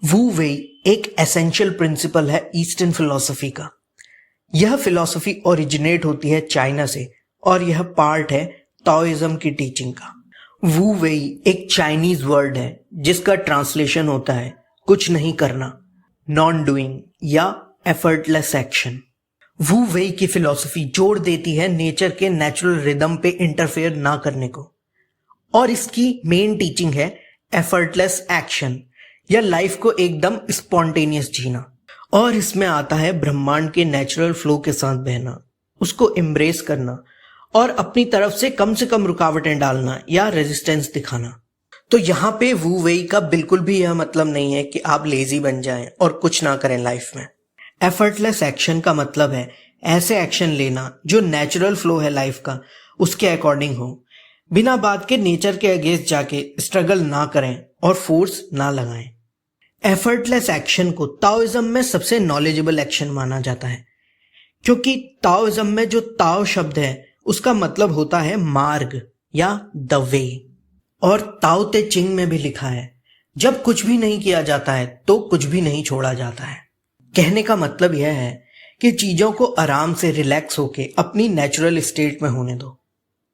वू वेई एक essential principal है ईस्टर्न फिलॉसफी का। यह फिलॉसफी ओरिजिनेट होती है चाइना से और यह पार्ट है ताओइज्म की टीचिंग का। वू वेई एक चाइनीज वर्ड है जिसका ट्रांसलेशन होता है कुछ नहीं करना, नॉन डूइंग या एफर्टलेस एक्शन। वू वेई की फिलॉसफी जोर देती है नेचर के नेचुरल रिदम पे इंटरफेयर ना करने को, और इसकी मेन टीचिंग है एफर्टलेस एक्शन या लाइफ को एकदम स्पॉन्टेनियस जीना। और इसमें आता है ब्रह्मांड के नेचुरल फ्लो के साथ बहना, उसको एम्ब्रेस करना और अपनी तरफ से कम रुकावटें डालना या रेजिस्टेंस दिखाना। तो यहाँ पे वू वेई का बिल्कुल भी यह मतलब नहीं है कि आप लेजी बन जाएं और कुछ ना करें लाइफ में। एफर्टलेस एक्शन का मतलब है ऐसे एक्शन लेना जो नेचुरल फ्लो है लाइफ का उसके अकॉर्डिंग हो, बिना बात के नेचर के अगेंस्ट जाके स्ट्रगल ना करें और फोर्स ना लगाएं। एफर्टलेस एक्शन को ताओइज्म में सबसे नॉलेजेबल एक्शन माना जाता है, क्योंकि ताओइज्म में जो ताओ शब्द है उसका मतलब होता है मार्ग या द वे, और ताओ ते चिंग में भी लिखा है जब कुछ भी नहीं किया जाता है तो कुछ भी नहीं छोड़ा जाता है। कहने का मतलब यह है कि चीजों को आराम से रिलैक्स होके अपनी नेचुरल स्टेट में होने दो।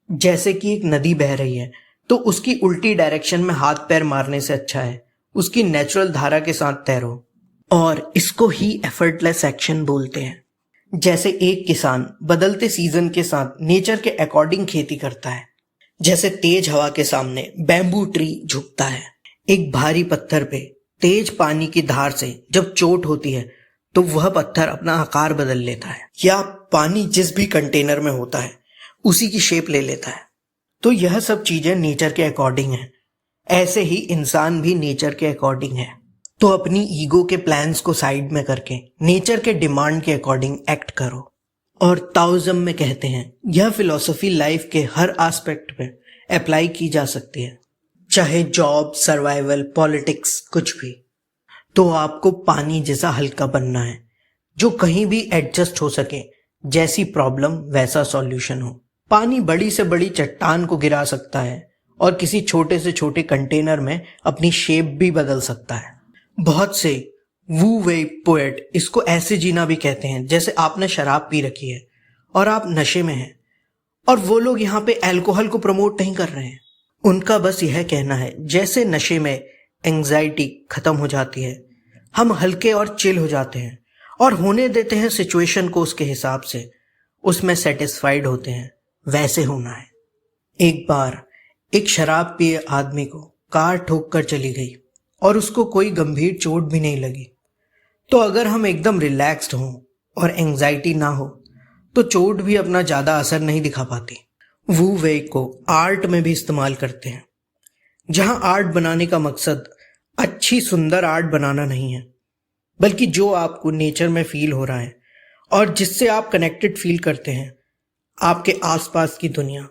जैसे कि एक नदी बह रही है तो उसकी उल्टी डायरेक्शन में हाथ पैर मारने से अच्छा है उसकी नेचुरल धारा के साथ तैरो, और इसको ही एफर्टलेस एक्शन बोलते हैं। जैसे एक किसान बदलते सीजन के साथ नेचर के अकॉर्डिंग खेती करता है, जैसे तेज हवा के सामने बैम्बू ट्री झुकता है। एक भारी पत्थर पे तेज पानी की धार से जब चोट होती है तो वह पत्थर अपना आकार बदल लेता है, या पानी जिस भी कंटेनर में होता है उसी की शेप ले लेता है। तो यह सब चीजें नेचर के अकॉर्डिंग है। ऐसे ही इंसान भी नेचर के अकॉर्डिंग है। तो अपनी ईगो के प्लान्स को साइड में करके नेचर के डिमांड के अकॉर्डिंग एक्ट करो। और ताओइज्म में कहते हैं यह फिलॉसफी लाइफ के हर एस्पेक्ट पे अप्लाई की जा सकती है, चाहे जॉब, सर्वाइवल, पॉलिटिक्स, कुछ भी। तो आपको पानी जैसा हल्का बनना है जो कहीं भी एडजस्ट हो सके, जैसी प्रॉब्लम वैसा सॉल्यूशन हो। पानी बड़ी से बड़ी चट्टान को गिरा सकता है और किसी छोटे से छोटे कंटेनर में अपनी शेप भी बदल सकता है। बहुत से वू वेई पोएट इसको ऐसे जीना भी कहते हैं जैसे आपने शराब पी रखी है और आप नशे में हैं, और वो लोग यहाँ पे अल्कोहल को प्रमोट नहीं कर रहे हैं। उनका बस यह कहना है जैसे नशे में एंजाइटी खत्म हो जाती है, हम हल्के और चिल हो जाते हैं और होने देते हैं सिचुएशन को उसके हिसाब से, उसमें सेटिस्फाइड होते हैं, वैसे होना है। एक बार एक शराब पिए आदमी को कार ठोक कर चली गई और उसको कोई गंभीर चोट भी नहीं लगी। तो अगर हम एकदम रिलैक्स्ड हों और एंजाइटी ना हो तो चोट भी अपना ज्यादा असर नहीं दिखा पाती। वू वेई को आर्ट में भी इस्तेमाल करते हैं, जहां आर्ट बनाने का मकसद अच्छी सुंदर आर्ट बनाना नहीं है, बल्कि जो आपको नेचर में फील हो रहा है और जिससे आप कनेक्टेड फील करते हैं, आपके आसपास की दुनिया,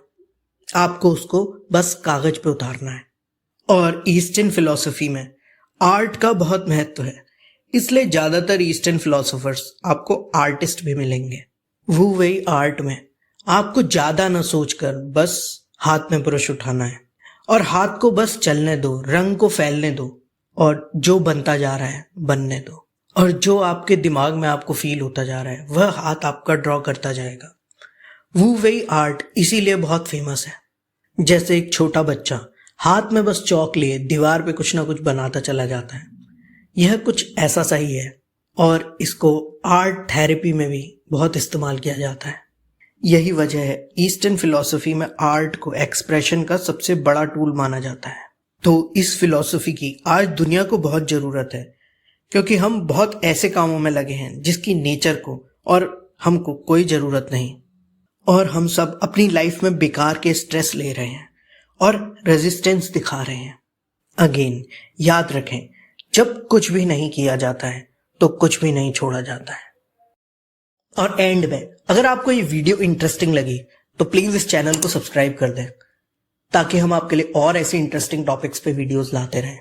आपको उसको बस कागज पे उतारना है। और ईस्टर्न फिलॉसफी में आर्ट का बहुत महत्व है, इसलिए ज्यादातर ईस्टर्न फिलोसोफर्स आपको आर्टिस्ट भी मिलेंगे। वू वेई आर्ट में आपको ज्यादा न सोचकर बस हाथ में ब्रश उठाना है और हाथ को बस चलने दो, रंग को फैलने दो और जो बनता जा रहा है बनने दो, और जो आपके दिमाग में आपको फील होता जा रहा है वह हाथ आपका ड्रॉ करता जाएगा। वू वेई आर्ट इसीलिए बहुत फेमस है। जैसे एक छोटा बच्चा हाथ में बस चौक लिए दीवार पे कुछ ना कुछ बनाता चला जाता है, यह कुछ ऐसा सही है, और इसको आर्ट थेरेपी में भी बहुत इस्तेमाल किया जाता है। यही वजह है ईस्टर्न फिलॉसफी में आर्ट को एक्सप्रेशन का सबसे बड़ा टूल माना जाता है। तो इस फिलॉसफी की आज दुनिया को बहुत जरूरत है, क्योंकि हम बहुत ऐसे कामों में लगे हैं जिसकी नेचर को और हमको कोई जरूरत नहीं, और हम सब अपनी लाइफ में बेकार के स्ट्रेस ले रहे हैं और रेजिस्टेंस दिखा रहे हैं। अगेन याद रखें, जब कुछ भी नहीं किया जाता है तो कुछ भी नहीं छोड़ा जाता है। और एंड में अगर आपको ये वीडियो इंटरेस्टिंग लगी तो प्लीज इस चैनल को सब्सक्राइब कर दें, ताकि हम आपके लिए और ऐसे इंटरेस्टिंग टॉपिक्स पे वीडियोस लाते रहें।